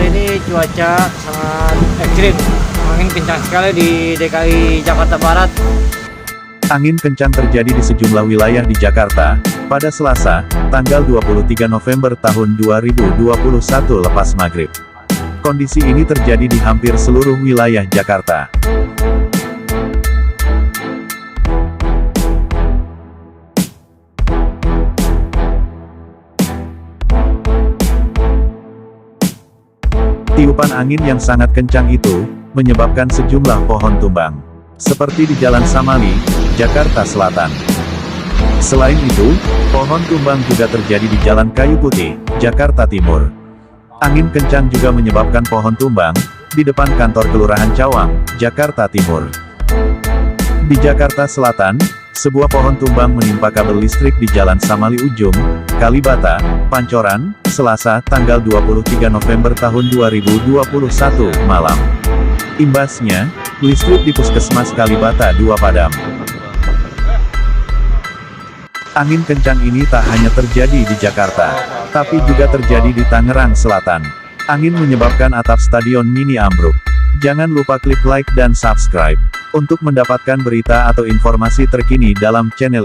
hari ini cuaca sangat ekstrim. Angin kencang sekali di DKI Jakarta Barat. Angin kencang terjadi di sejumlah wilayah di Jakarta, pada Selasa, tanggal 23 November tahun 2021 lepas maghrib. Kondisi ini terjadi di hampir seluruh wilayah Jakarta. Tiupan angin yang sangat kencang itu, menyebabkan sejumlah pohon tumbang. Seperti di Jalan Samali, Jakarta Selatan. Selain itu, pohon tumbang juga terjadi di Jalan Kayu Putih, Jakarta Timur. Angin kencang juga menyebabkan pohon tumbang, di depan kantor Kelurahan Cawang, Jakarta Timur. Di Jakarta Selatan, sebuah pohon tumbang menimpa kabel listrik di Jalan Samali Ujung, Kalibata, Pancoran, Selasa, tanggal 23 November tahun 2021, malam. Imbasnya, listrik di Puskesmas Kalibata 2 padam. Angin kencang ini tak hanya terjadi di Jakarta, tapi juga terjadi di Tangerang Selatan. Angin menyebabkan atap stadion Mini ambruk. Jangan lupa klik like dan subscribe, untuk mendapatkan berita atau informasi terkini dalam channel ini.